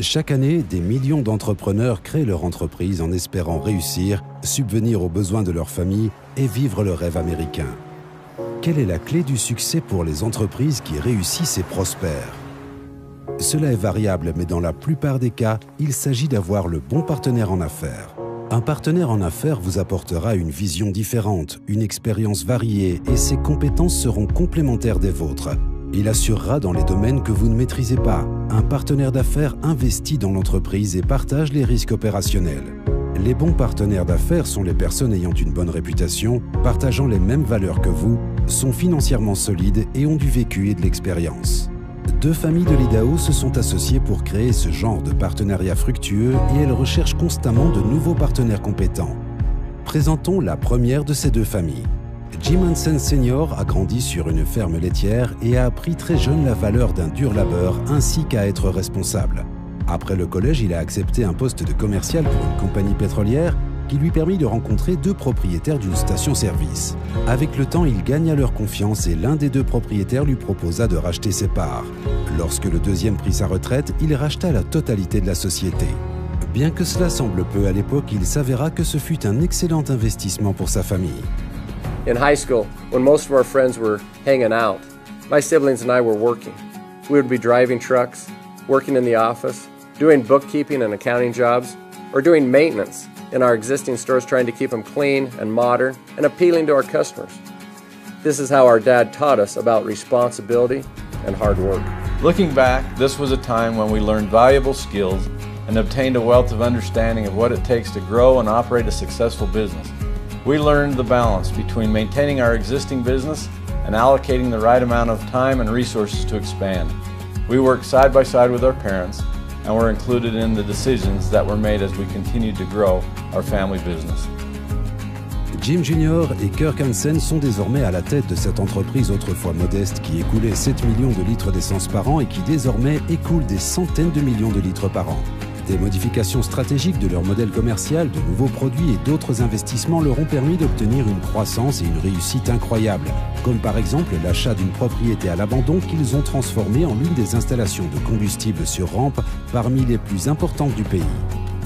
Chaque année, des millions d'entrepreneurs créent leur entreprise en espérant réussir, subvenir aux besoins de leur famille et vivre le rêve américain. Quelle est la clé du succès pour les entreprises qui réussissent et prospèrent? Cela est variable, mais dans la plupart des cas, il s'agit d'avoir le bon partenaire en affaires. Un partenaire en affaires vous apportera une vision différente, une expérience variée et ses compétences seront complémentaires des vôtres. Il assurera dans les domaines que vous ne maîtrisez pas. Un partenaire d'affaires investit dans l'entreprise et partage les risques opérationnels. Les bons partenaires d'affaires sont les personnes ayant une bonne réputation, partageant les mêmes valeurs que vous, sont financièrement solides et ont du vécu et de l'expérience. Deux familles de l'Idaho se sont associées pour créer ce genre de partenariat fructueux et elles recherchent constamment de nouveaux partenaires compétents. Présentons la première de ces deux familles. Jim Hansen Sr. a grandi sur une ferme laitière et a appris très jeune la valeur d'un dur labeur ainsi qu'à être responsable. Après le collège, il a accepté un poste de commercial pour une compagnie pétrolière qui lui permit de rencontrer deux propriétaires d'une station-service. Avec le temps, il gagna leur confiance et l'un des deux propriétaires lui proposa de racheter ses parts. Lorsque le deuxième prit sa retraite, il racheta la totalité de la société. Bien que cela semble peu à l'époque, il s'avéra que ce fut un excellent investissement pour sa famille. In high school, when most of our friends were hanging out, my siblings and I were working. We would be driving trucks, working in the office, doing bookkeeping and accounting jobs, or doing maintenance in our existing stores, trying to keep them clean and modern and appealing to our customers. This is how our dad taught us about responsibility and hard work. Looking back, this was a time when we learned valuable skills and obtained a wealth of understanding of what it takes to grow and operate a successful business. We learned the balance between maintaining our existing business and allocating the right amount of time and resources to expand. We worked side by side with our parents and were included in the decisions that were made as we continued to grow our family business. Jim Jr. et Kirk Hansen sont désormais à la tête de cette entreprise autrefois modeste qui écoulait 7 millions de litres d'essence par an et qui désormais écoule des centaines de millions de litres par an. Des modifications stratégiques de leur modèle commercial, de nouveaux produits et d'autres investissements leur ont permis d'obtenir une croissance et une réussite incroyables, comme par exemple l'achat d'une propriété à l'abandon qu'ils ont transformée en l'une des installations de combustible sur rampe parmi les plus importantes du pays.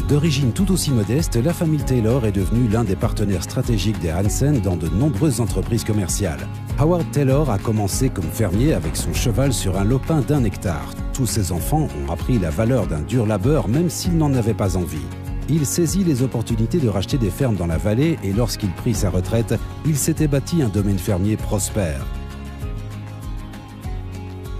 D'origine tout aussi modeste, la famille Taylor est devenue l'un des partenaires stratégiques des Hansen dans de nombreuses entreprises commerciales. Howard Taylor a commencé comme fermier avec son cheval sur un lopin d'1 hectare. Tous ses enfants ont appris la valeur d'un dur labeur même s'ils n'en avaient pas envie. Il saisit les opportunités de racheter des fermes dans la vallée et lorsqu'il prit sa retraite, il s'était bâti un domaine fermier prospère.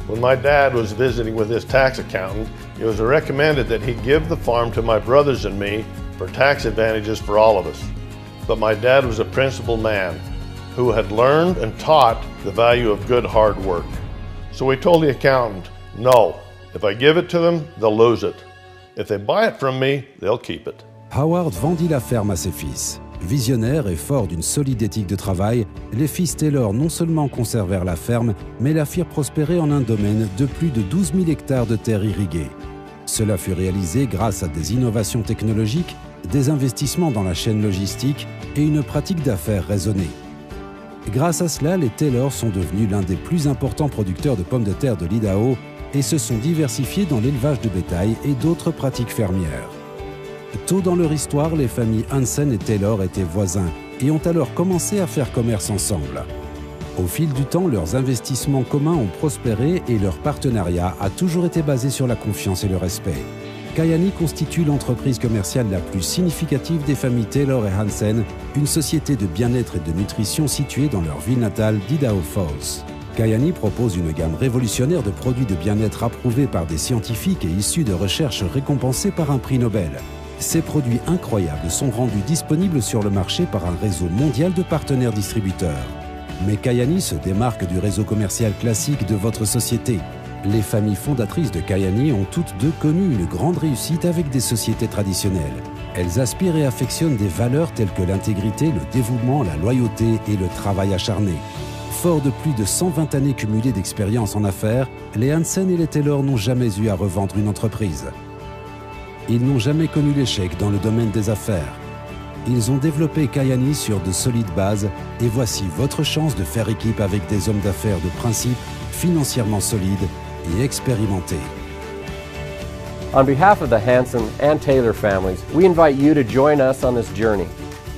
When my dad was visiting with his tax accountant, it was recommended that he give the farm to my brothers and me for tax advantages for all of us. But my dad was a principled man who had learned and taught the value of good hard work. So we told the accountant, no, if I give it to them, they'll lose it. If they buy it from me, they'll keep it. Howard vendit la ferme à ses fils. Visionnaires et forts d'une solide éthique de travail, les fils Taylor non seulement conservèrent la ferme, mais la firent prospérer en un domaine de plus de 12 000 hectares de terres irriguées. Cela fut réalisé grâce à des innovations technologiques, des investissements dans la chaîne logistique et une pratique d'affaires raisonnée. Grâce à cela, les Taylor sont devenus l'un des plus importants producteurs de pommes de terre de l'Idaho et se sont diversifiés dans l'élevage de bétail et d'autres pratiques fermières. Tôt dans leur histoire, les familles Hansen et Taylor étaient voisins et ont alors commencé à faire commerce ensemble. Au fil du temps, leurs investissements communs ont prospéré et leur partenariat a toujours été basé sur la confiance et le respect. Kayani constitue l'entreprise commerciale la plus significative des familles Taylor et Hansen, une société de bien-être et de nutrition située dans leur ville natale d'Idaho Falls. Kayani propose une gamme révolutionnaire de produits de bien-être approuvés par des scientifiques et issus de recherches récompensées par un prix Nobel. Ces produits incroyables sont rendus disponibles sur le marché par un réseau mondial de partenaires distributeurs. Mais Kayani se démarque du réseau commercial classique de votre société. Les familles fondatrices de Kayani ont toutes deux connu une grande réussite avec des sociétés traditionnelles. Elles aspirent et affectionnent des valeurs telles que l'intégrité, le dévouement, la loyauté et le travail acharné. Forts de plus de 120 années cumulées d'expérience en affaires, les Hansen et les Taylor n'ont jamais eu à revendre une entreprise. Ils n'ont jamais connu l'échec dans le domaine des affaires. Ils ont développé Kayani sur de solides bases et voici votre chance de faire équipe avec des hommes d'affaires de principe, financièrement solides et expérimentés. On behalf of the Hanson and Taylor families, we invite you to join us on this journey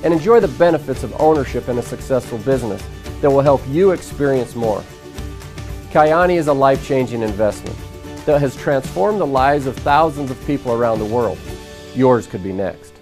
and enjoy the benefits of ownership in a successful business that will help you experience more. Kyani is a life-changing investment that has transformed the lives of thousands of people around the world. Yours could be next.